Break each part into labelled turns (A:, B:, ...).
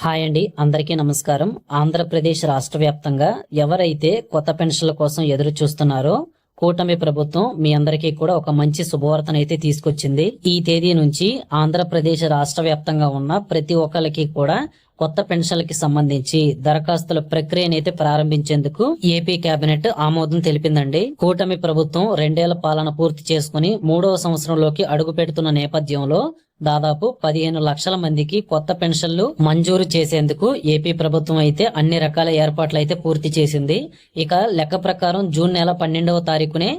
A: Hi అండి, అందరికీ నమస్కారం. ఆంధ్రప్రదేశ్ రాష్ట్ర వ్యాప్తంగా ఎవరైతే కొత్త పెన్షన్ల కోసం ఎదురు చూస్తున్నారో కూటమి ప్రభుత్వం మీ అందరికీ కూడా ఒక మంచి శుభవార్తనైతే తీసుకొచ్చింది. ఈ తేదీ నుంచి ఆంధ్రప్రదేశ్ రాష్ట్ర వ్యాప్తంగా ఉన్న ప్రతి ఒక్కరికి కూడా కొత్త పెన్షన్లకి సంబంధించి దరఖాస్తుల ప్రక్రియనైతే ప్రారంభించేందుకు ఏపీ కేబినెట్ ఆమోదం తెలిపిందండి. కూటమి ప్రభుత్వం 2 ఏళ్ల పాలన పూర్తి చేసుకుని 3వ సంవత్సరంలోకి అడుగు పెడుతున్న నేపథ్యంలో దాదాపు 15 లక్షల మందికి కొత్త పెన్షన్లు మంజూరు చేసేందుకు ఏపీ ప్రభుత్వం అయితే అన్ని రకాల ఏర్పాట్లు అయితే పూర్తి చేసింది. ఇక లెక్క ప్రకారం జూన్ నెల 12వ తారీఖునే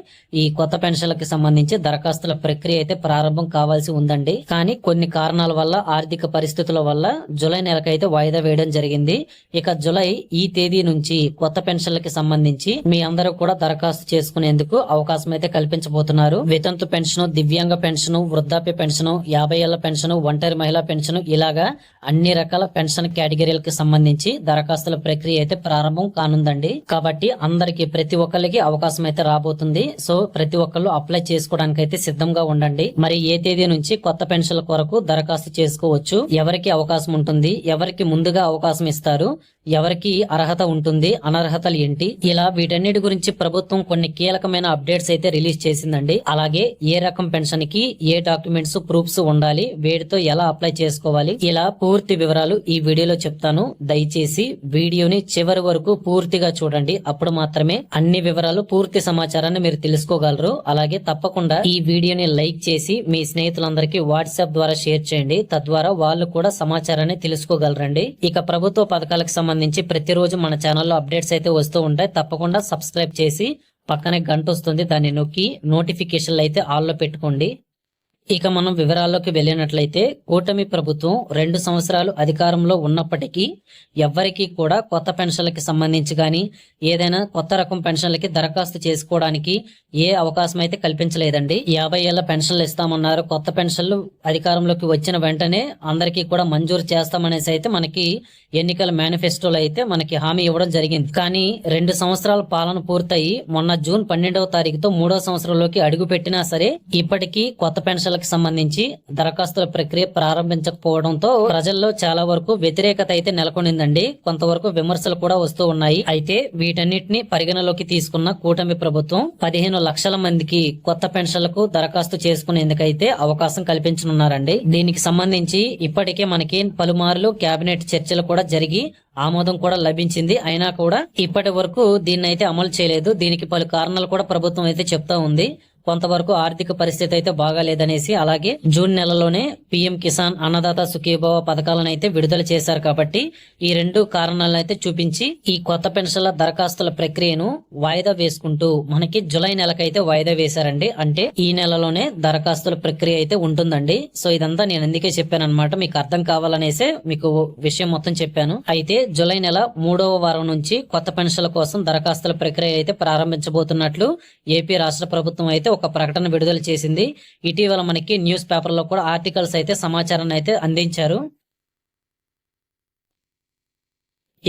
A: ఈ కొత్త పెన్షన్లకు సంబంధించి దరఖాస్తుల ప్రక్రియ అయితే ప్రారంభం కావాల్సి ఉందండి. కానీ కొన్ని కారణాల వల్ల, ఆర్థిక పరిస్థితుల వల్ల జూలై నెలకైతే వాయిదా వేయడం జరిగింది. ఇక జూలై ఈ తేదీ నుంచి కొత్త పెన్షన్లకి సంబంధించి మీ అందరూ కూడా దరఖాస్తు చేసుకునేందుకు అవకాశం అయితే కల్పించబోతున్నారు. వితంతు పెన్షన్, దివ్యాంగ పెన్షన్, వృద్ధాప్య పెన్షన్, 50 ఏళ్ల పెన్షన్, ఒంటరి మహిళా పెన్షన్, ఇలాగా అన్ని రకాల పెన్షన్ కేటగిరీలకు సంబంధించి దరఖాస్తుల ప్రక్రియ అయితే ప్రారంభం కానుందండి. కాబట్టి అందరికి, ప్రతి ఒక్కరికి అవకాశం అయితే రాబోతుంది. సో ప్రతి ఒక్కళ్ళు అప్లై చేసుకోవడానికి అయితే సిద్ధంగా ఉండండి. మరి ఏ తేదీ నుంచి కొత్త పెన్షన్ల కొరకు దరఖాస్తు చేసుకోవచ్చు, ఎవరికి అవకాశం ఉంటుంది, ఎవరికి ముందుగా అవకాశం ఇస్తారు, ఎవరికి అర్హత ఉంటుంది, అనర్హతలు ఏంటి, ఇలా వీటన్నిటి గురించి ప్రభుత్వం కొన్ని కీలకమైన అప్డేట్స్ అయితే రిలీజ్ చేసిందండి. అలాగే ఏ రకం పెన్షన్ కి ఏ డాక్యుమెంట్స్, ప్రూఫ్స్ ఉండాలి, వేటితో ఎలా అప్లై చేసుకోవాలి, ఇలా పూర్తి వివరాలు ఈ వీడియోలో చెప్తాను. దయచేసి వీడియోని చివరి వరకు పూర్తిగా చూడండి. అప్పుడు మాత్రమే అన్ని వివరాలు, పూర్తి సమాచారాన్ని మీరు తెలుసుకోగలరు. అలాగే తప్పకుండా ఈ వీడియోని లైక్ చేసి మీ స్నేహితులందరికీ వాట్సాప్ ద్వారా షేర్ చేయండి. తద్వారా వాళ్ళు కూడా సమాచారాన్ని తెలుసుకోగలరండి. ఇక ప్రభుత్వ పథకాలకు సంబంధించి ప్రతిరోజు మన ఛానల్లో అప్డేట్స్ అయితే వస్తూ ఉంటాయి. తప్పకుండా సబ్స్క్రైబ్ చేసి పక్కనే గంట వస్తుంది, దాన్ని నొక్కి నోటిఫికేషన్లు అయితే ఆల్లో పెట్టుకోండి. ఇక మనం వివరాల్లోకి వెళ్ళినట్లయితే కూటమి ప్రభుత్వం 2 సంవత్సరాలు అధికారంలో ఉన్నప్పటికీ ఎవ్వరికీ కూడా కొత్త పెన్షన్లకి సంబంధించి గాని, ఏదైనా కొత్త రకం పెన్షన్లకి దరఖాస్తు చేసుకోవడానికి ఏ అవకాశం అయితే కల్పించలేదండి. 50 ఏళ్ల పెన్షన్లు ఇస్తామన్నారు. కొత్త పెన్షన్లు అధికారంలోకి వచ్చిన వెంటనే అందరికీ కూడా మంజూరు చేస్తామనేసి అయితే మనకి ఎన్నికల మేనిఫెస్టోలో అయితే మనకి హామీ ఇవ్వడం జరిగింది. కానీ 2 సంవత్సరాల పాలన పూర్తయి మొన్న జూన్ 12వ తారీఖుతో 3వ సంవత్సరంలోకి అడుగు పెట్టినా సరే ఇప్పటికీ కొత్త పెన్షన్లకు సంబంధించి దరఖాస్తుల ప్రక్రియ ప్రారంభించకపోవడంతో ప్రజల్లో చాలా వరకు వ్యతిరేకత అయితే నెలకొనిందండి. కొంతవరకు విమర్శలు కూడా వస్తూ ఉన్నాయి. అయితే వీటన్నిటిని పరిగణలోకి తీసుకున్న కూటమి ప్రభుత్వం 15 లక్షల మందికి కొత్త పెన్షన్లకు దరఖాస్తు చేసుకునేందుకైతే అవకాశం కల్పించనున్నారండి. దీనికి సంబంధించి ఇప్పటికే మనకి పలుమార్లు కేబినెట్ చర్చలు కూడా జరిగి ఆమోదం కూడా లభించింది. అయినా కూడా ఇప్పటి వరకు దీన్ని అయితే అమలు చేయలేదు. దీనికి పలు కారణాలు కూడా ప్రభుత్వం అయితే చెప్తా ఉంది. కొంతవరకు ఆర్థిక పరిస్థితి అయితే బాగాలేదనేసి, అలాగే జూన్ నెలలోనే పీఎం కిసాన్, అన్నదాత సుఖీభవ పథకాలను అయితే విడుదల చేశారు. కాబట్టి ఈ 2 కారణాలను అయితే చూపించి ఈ కొత్త పెన్షన్ల దరఖాస్తుల ప్రక్రియను వాయిదా వేసుకుంటూ మనకి జూలై నెలకైతే వాయిదా వేశారండి. అంటే ఈ నెలలోనే దరఖాస్తుల ప్రక్రియ అయితే ఉంటుందండి. సో ఇదంతా నేను ఎందుకే చెప్పాను అనమాట, మీకు అర్థం కావాలనేసే మీకు విషయం మొత్తం చెప్పాను. అయితే జూలై నెల 3వ వారం నుంచి కొత్త పెన్షన్ల కోసం దరఖాస్తుల ప్రక్రియ అయితే ప్రారంభించబోతున్నట్లు ఏపీ రాష్ట్ర ప్రభుత్వం అయితే ఒక ప్రకటన విడుదల చేసింది. ఇటీవల మనకి న్యూస్ పేపర్లో కూడా ఆర్టికల్స్ అయితే సమాచారాన్ని అయితే అందించారు.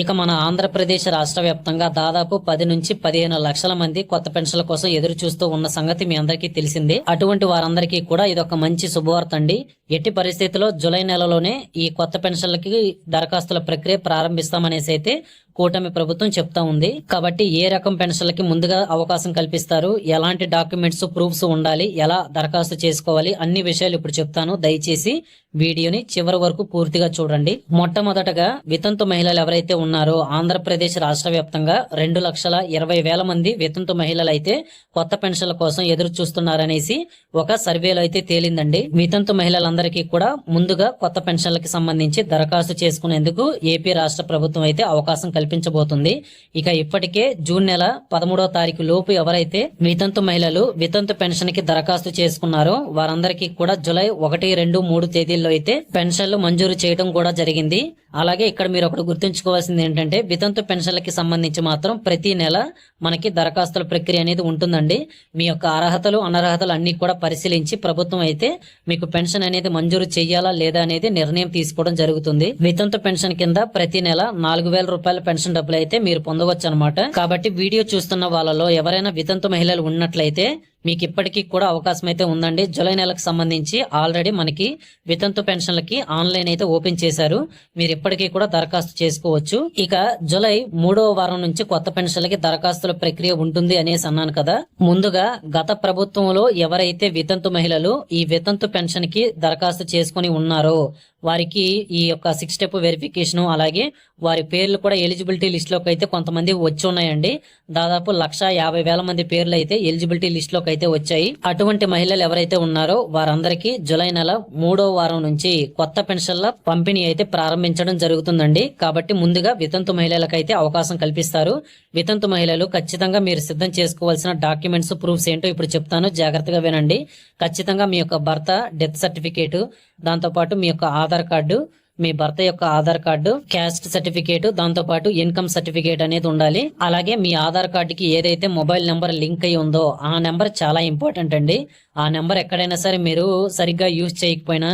A: ఇక మన ఆంధ్రప్రదేశ్ రాష్ట్ర వ్యాప్తంగా దాదాపు 10 నుంచి 15 లక్షల మంది కొత్త పెన్షన్ల కోసం ఎదురు చూస్తూ ఉన్న సంగతి మీ అందరికీ తెలిసిందే. అటువంటి వారందరికీ కూడా ఇదొక మంచి శుభవార్త అండి. ఎట్టి పరిస్థితుల్లో జూలై నెలలోనే ఈ కొత్త పెన్షన్లకి దరఖాస్తుల ప్రక్రియ ప్రారంభిస్తామనేసి అయితే కూటమి ప్రభుత్వం చెప్తా ఉంది. కాబట్టి ఏ రకం పెన్షన్లకి ముందుగా అవకాశం కల్పిస్తారు, ఎలాంటి డాక్యుమెంట్స్, ప్రూఫ్స్ ఉండాలి, ఎలా దరఖాస్తు చేసుకోవాలి, అన్ని విషయాలు ఇప్పుడు చెప్తాను. దయచేసి వీడియోని చివరి వరకు పూర్తిగా చూడండి. మొట్టమొదటగా వితంతు మహిళలు ఎవరైతే ఉన్నారో ఆంధ్రప్రదేశ్ రాష్ట్ర వ్యాప్తంగా 2,20,000 మంది వితంతు మహిళలు అయితే కొత్త పెన్షన్ల కోసం ఎదురు చూస్తున్నారనేసి ఒక సర్వేలో అయితే తేలిందండి. వితంతు మహిళలందరికీ కూడా ముందుగా కొత్త పెన్షన్లకి సంబంధించి దరఖాస్తు చేసుకునేందుకు ఏపీ రాష్ట్ర ప్రభుత్వం అయితే అవకాశం కల్పించబోతుంది. ఇక ఇప్పటికే జూన్ నెల 13వ తారీఖు లోపు ఎవరైతే వితంతు మహిళలు వితంతు పెన్షన్ కి దరఖాస్తు చేసుకున్నారో వారందరికీ కూడా జూలై 1, 2, 3 తేదీల్లో అయితే పెన్షన్లు మంజూరు చేయడం కూడా జరిగింది. అలాగే ఇక్కడ మీరు ఒకటి గుర్తుంచుకోవాల్సింది ఏంటంటే వితంతు పెన్షన్లకి సంబంధించి మాత్రం ప్రతి నెల మనకి దరఖాస్తుల ప్రక్రియ అనేది ఉంటుందండి. మీ యొక్క అర్హతలు, అనర్హతలు అన్ని కూడా పరిశీలించి ప్రభుత్వం అయితే మీకు పెన్షన్ అనేది మంజూరు చేయాలా లేదా అనేది నిర్ణయం తీసుకోవడం జరుగుతుంది. వితంతు పెన్షన్ కింద ప్రతి నెల 4,000 రూపాయల పెన్షన్ డబ్బులు అయితే మీరు పొందవచ్చు అనమాట. కాబట్టి వీడియో చూస్తున్న వాళ్ళలో ఎవరైనా వితంతు మహిళలు ఉన్నట్లయితే మీకు ఇప్పటికీ కూడా అవకాశం అయితే ఉందండి. జూలై నెలకు సంబంధించి ఆల్రెడీ మనకి వితంతు పెన్షన్లకి ఆన్లైన్ అయితే ఓపెన్ చేశారు. మీరు ఇప్పటికీ కూడా దరఖాస్తు చేసుకోవచ్చు. ఇక జూలై 3వ వారం నుంచి కొత్త పెన్షన్లకి దరఖాస్తుల ప్రక్రియ ఉంటుంది అనేసి అన్నాను కదా. ముందుగా గత ప్రభుత్వంలో ఎవరైతే వితంతు మహిళలు ఈ వితంతు పెన్షన్ కి దరఖాస్తు చేసుకుని ఉన్నారో వారికి ఈ యొక్క 6 స్టెప్ వెరిఫికేషన్, అలాగే వారి పేర్లు కూడా ఎలిజిబిలిటీ లిస్ట్ లోకి అయితే కొంతమంది వచ్చి ఉన్నాయండి. దాదాపు 1,50,000 మంది పేర్లు అయితే ఎలిజిబిలిటీ లిస్ట్ లోకి అయితే వచ్చాయి. అటువంటి మహిళలు ఎవరైతే ఉన్నారో వారందరికీ జూలై నెల 3వ వారం నుంచి కొత్త పెన్షన్ల పంపిణీ అయితే ప్రారంభించడం జరుగుతుందండి. కాబట్టి ముందుగా వితంతు మహిళలకు అయితే అవకాశం కల్పిస్తారు. వితంతు మహిళలు ఖచ్చితంగా మీరు సిద్ధం చేసుకోవాల్సిన డాక్యుమెంట్స్, ప్రూఫ్స్ ఏంటో ఇప్పుడు చెప్తాను, జాగ్రత్తగా వినండి. ఖచ్చితంగా మీ యొక్క భర్త డెత్ సర్టిఫికేట్, దాంతో పాటు మీ యొక్క ఆధార్ కార్డు, మీ భర్త యొక్క ఆధార్ కార్డు, క్యాస్ట్ సర్టిఫికేట్, దాంతో పాటు ఇన్కమ్ సర్టిఫికేట్ అనేది ఉండాలి. అలాగే మీ ఆధార్ కార్డుకి ఏదైతే మొబైల్ నెంబర్ లింక్ అయి ఉందో ఆ నెంబర్ చాలా ఇంపార్టెంట్ అండి. ఆ నెంబర్ ఎక్కడైనా సరే మీరు సరిగ్గా యూజ్ చేయకపోయినా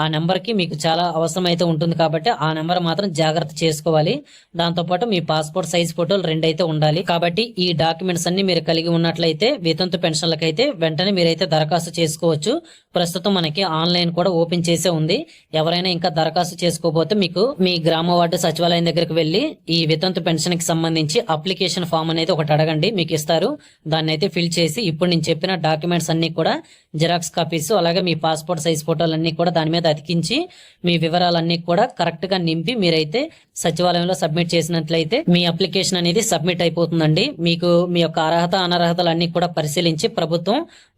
A: ఆ నెంబర్ కి మీకు చాలా అవసరం అయితే ఉంటుంది. కాబట్టి ఆ నెంబర్ మాత్రం జాగ్రత్త చేసుకోవాలి. దాంతో పాటు మీ పాస్పోర్ట్ సైజ్ ఫోటోలు 2 అయితే ఉండాలి. కాబట్టి ఈ డాక్యుమెంట్స్ అన్ని మీరు కలిగి ఉన్నట్లయితే వితంతు పెన్షన్లకైతే వెంటనే మీరైతే దరఖాస్తు చేసుకోవచ్చు. ప్రస్తుతం మనకి ఆన్లైన్ కూడా ఓపెన్ చేసే ఉంది. ఎవరైనా ఇంకా దరఖాస్తు చేసుకోకపోతే మీకు మీ గ్రామ వార్డు సచివాలయం దగ్గరికి వెళ్లి ఈ వితంతు పెన్షన్ కి సంబంధించి అప్లికేషన్ ఫామ్ అనేది ఒకటి అడగండి, మీకు ఇస్తారు. దాన్ని అయితే ఫిల్ చేసి ఇప్పుడు నేను చెప్పిన డాక్యుమెంట్స్ అన్ని కూడా జిరాక్స్ కాపీస్, అలాగే మీ పాస్పోర్ట్ సైజ్ ఫోటోలన్నీ కూడా దాని మీద అతికించి మీ వివరాలన్నీ కూడా కరెక్ట్ గా నింపి మీరైతే సచివాలయంలో సబ్మిట్ చేసినట్లయితే మీ అప్లికేషన్ అనేది సబ్మిట్ అయిపోతుందండి. మీకు మీ యొక్క అర్హత అనర్హతలన్నీ కూడా పరిశీలించి ప్రభుత్వం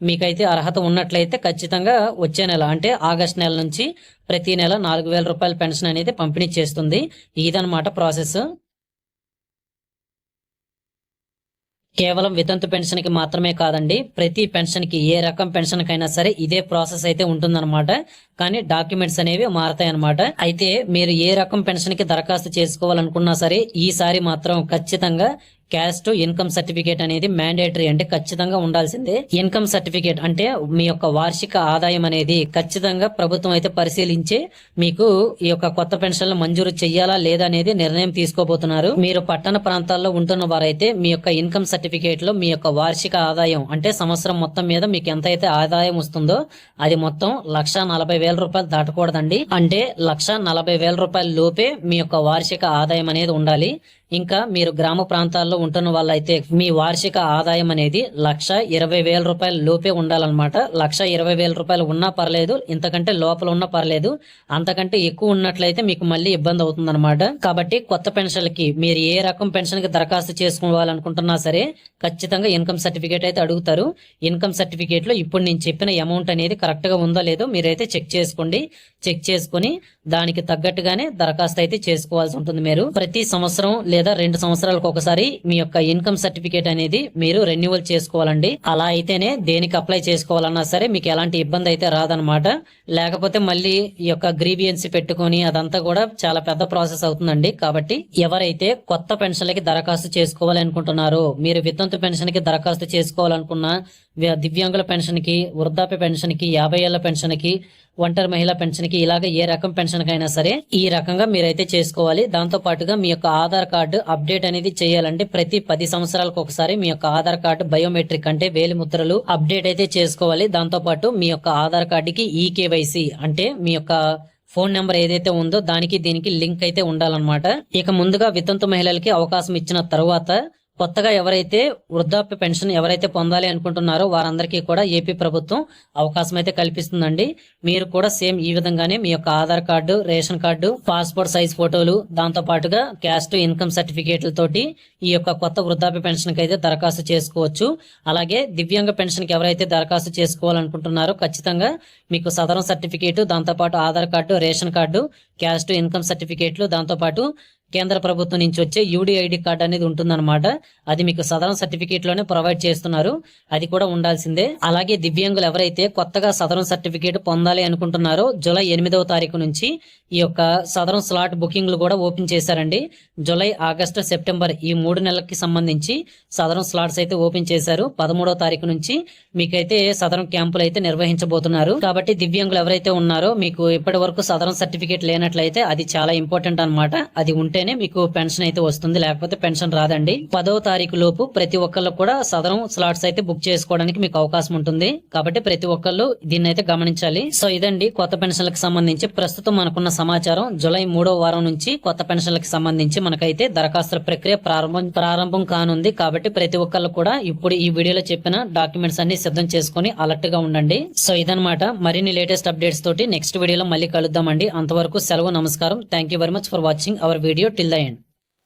A: మీకైతే అర్హత ఉన్నట్లయితే ఖచ్చితంగా వచ్చే నెల అంటే ఆగస్టు నెల నుంచి ప్రతి నెల 4,000 రూపాయల పెన్షన్ అనేది పంపిణీ చేస్తుంది. ఇదన్నమాట ప్రాసెస్. కేవలం వితంతు పెన్షన్ కి మాత్రమే కాదండి, ప్రతి పెన్షన్ కి, ఏ రకం పెన్షన్ కైనా సరే ఇదే ప్రాసెస్ అయితే ఉంటుందన్నమాట. కానీ డాక్యుమెంట్స్ అనేవి మారతాయి అన్నమాట. అయితే మీరు ఏ రకం పెన్షన్ కి దరఖాస్తు చేసుకోవాలనుకున్నా సరే ఈసారి మాత్రం ఖచ్చితంగా క్యాస్ట్ ఇన్కమ్ సర్టిఫికేట్ అనేది మ్యాండేటరీ, అంటే ఖచ్చితంగా ఉండాల్సిందే. ఇన్కమ్ సర్టిఫికేట్ అంటే మీ యొక్క వార్షిక ఆదాయం అనేది ఖచ్చితంగా ప్రభుత్వం అయితే పరిశీలించి మీకు ఈ యొక్క కొత్త పెన్షన్లు మంజూరు చెయ్యాలా లేదా అనేది నిర్ణయం తీసుకోబోతున్నారు. మీరు పట్టణ ప్రాంతాల్లో ఉంటున్న వారైతే మీ యొక్క ఇన్కమ్ సర్టిఫికేట్ లో మీ యొక్క వార్షిక ఆదాయం అంటే సంవత్సరం మొత్తం మీద మీకు ఎంత అయితే ఆదాయం వస్తుందో అది మొత్తం 1,40,000 రూపాయలు దాటకూడదండి. అంటే 1,40,000 రూపాయల లోపే మీ యొక్క వార్షిక ఆదాయం అనేది ఉండాలి. ఇంకా మీరు గ్రామ ప్రాంతాల్లో ఉంటున్న వాళ్ళైతే మీ వార్షిక ఆదాయం అనేది 1,20,000 రూపాయల లోపే ఉండాలన్నమాట. 1,20,000 రూపాయలు ఉన్నా పర్లేదు, ఇంతకంటే లోపల ఉన్నా పర్లేదు, అంతకంటే ఎక్కువ ఉన్నట్లయితే మీకు మళ్ళీ ఇబ్బంది అవుతుందన్నమాట. కాబట్టి కొత్త పెన్షన్లకి మీరు ఏ రకం పెన్షన్ కి దరఖాస్తు చేసుకోవాలనుకుంటున్నా సరే ఖచ్చితంగా ఇన్కమ్ సర్టిఫికేట్ అయితే అడుగుతారు. ఇన్కమ్ సర్టిఫికేట్ లో ఇప్పుడు నేను చెప్పిన అమౌంట్ అనేది కరెక్ట్ గా ఉందో లేదో మీరైతే చెక్ చేసుకోండి. చెక్ చేసుకుని దానికి తగ్గట్టుగానే దరఖాస్తు అయితే చేసుకోవాల్సి ఉంటుంది. మీరు ప్రతి సంవత్సరం లేదా 2 సంవత్సరాలకు ఒకసారి మీ యొక్క ఇన్కమ్ సర్టిఫికేట్ అనేది మీరు రెన్యువల్ చేసుకోవాలండి. అలా అయితేనే దేనికి అప్లై చేసుకోవాలన్నా సరే మీకు ఎలాంటి ఇబ్బంది అయితే రాదనమాట. లేకపోతే మళ్ళీ ఈ యొక్క గ్రీవియన్సీ పెట్టుకుని అదంతా కూడా చాలా పెద్ద ప్రాసెస్ అవుతుందండి. కాబట్టి ఎవరైతే కొత్త పెన్షన్లకి దరఖాస్తు చేసుకోవాలి అనుకుంటున్నారో, మీరు వితంతు పెన్షన్ కి దరఖాస్తు చేసుకోవాలనుకున్నా, దివ్యాంగుల పెన్షన్ కి, వృద్ధాప్య పెన్షన్ కి, 50 ఏళ్ల పెన్షన్ కి, ఒంటరి మహిళా పెన్షన్ కి, ఇలాగ ఏ రకం పెన్షన్ కైనా సరే ఈ రకంగా మీరైతే చేసుకోవాలి. దాంతో పాటుగా మీ యొక్క ఆధార్ కార్డు అప్డేట్ అనేది చేయాలంటే ప్రతి 10 సంవత్సరాలకు ఒకసారి మీ యొక్క ఆధార్ కార్డు బయోమెట్రిక్ అంటే వేలి ముద్రలు అప్డేట్ అయితే చేసుకోవాలి. దాంతో పాటు మీ యొక్క ఆధార్ కార్డుకి ఈకేవైసీ అంటే మీ యొక్క ఫోన్ నెంబర్ ఏదైతే ఉందో దానికి దీనికి లింక్ అయితే ఉండాలన్నమాట. ఇక ముందుగా వితంతు మహిళలకి అవకాశం ఇచ్చిన తరువాత కొత్తగా ఎవరైతే వృద్ధాప్య పెన్షన్ ఎవరైతే పొందాలి అనుకుంటున్నారో వారందరికీ కూడా ఏపీ ప్రభుత్వం అవకాశం అయితే కల్పిస్తుందండి. మీరు కూడా సేమ్ ఈ విధంగానే మీ యొక్క Aadhaar card, ration card, passport size ఫోటోలు, దాంతో పాటుగా క్యాస్ట్ ఇన్కమ్ సర్టిఫికేట్లతోటి ఈ యొక్క కొత్త వృద్ధాప్య పెన్షన్ కి అయితే దరఖాస్తు చేసుకోవచ్చు. అలాగే దివ్యాంగ పెన్షన్ కి ఎవరైతే దరఖాస్తు చేసుకోవాలనుకుంటున్నారో ఖచ్చితంగా మీకు సదరం సర్టిఫికేట్, దాంతో పాటు Aadhaar card, ration card, caste income సర్టిఫికేట్లు, దాంతో పాటు కేంద్ర ప్రభుత్వం నుంచి వచ్చే యూడిఐడి కార్డు అనేది ఉంటుందన్నమాట. అది మీకు సదరన్ సర్టిఫికేట్ లోనే ప్రొవైడ్ చేస్తున్నారు, అది కూడా ఉండాల్సిందే. అలాగే దివ్యాంగులు ఎవరైతే కొత్తగా సదరన్ సర్టిఫికేట్ పొందాలి అనుకుంటున్నారో జూలై 8వ తారీఖు నుంచి ఈ యొక్క సదరన్ స్లాట్ బుకింగ్లు కూడా ఓపెన్ చేశారండి. జూలై, ఆగస్టు, సెప్టెంబర్ ఈ 3 నెలలకి సంబంధించి సదరన్ స్లాట్స్ అయితే ఓపెన్ చేశారు. 13వ తారీఖు నుంచి మీకైతే సదరన్ క్యాంపులు అయితే నిర్వహించబోతున్నారు. కాబట్టి దివ్యాంగులు ఎవరైతే ఉన్నారో మీకు ఇప్పటి వరకు సదరన్ సర్టిఫికేట్ లేనట్లయితే అది చాలా ఇంపార్టెంట్ అన్నమాట. అది ఉంటే ఉంటేనే మీకు పెన్షన్ అయితే వస్తుంది, లేకపోతే పెన్షన్ రాదండి. 10వ తారీఖు లోపు ప్రతి ఒక్కళ్ళు కూడా సదరం స్లాట్స్ అయితే బుక్ చేసుకోవడానికి మీకు అవకాశం ఉంటుంది. కాబట్టి ప్రతి ఒక్కళ్ళు దీన్ని అయితే గమనించాలి. సో ఇదండి కొత్త పెన్షన్లకు సంబంధించి ప్రస్తుతం మనకున్న సమాచారం. జూలై 3వ వారం నుంచి కొత్త పెన్షన్లకు సంబంధించి మనకైతే దరఖాస్తుల ప్రక్రియ ప్రారంభం కానుంది. కాబట్టి ప్రతి ఒక్కళ్ళు కూడా ఇప్పుడు ఈ వీడియోలో చెప్పిన డాక్యుమెంట్స్ అన్ని సిద్ధం చేసుకుని అలర్ట్ గా ఉండండి. సో ఇదనమాట, మరిన్ని లేటెస్ట్ అప్డేట్స్ తోటి నెక్స్ట్ వీడియోలో మళ్ళీ కలుద్దామండి. అంతవరకు సెలవు, నమస్కారం. Thank you very much for watching our video till the end.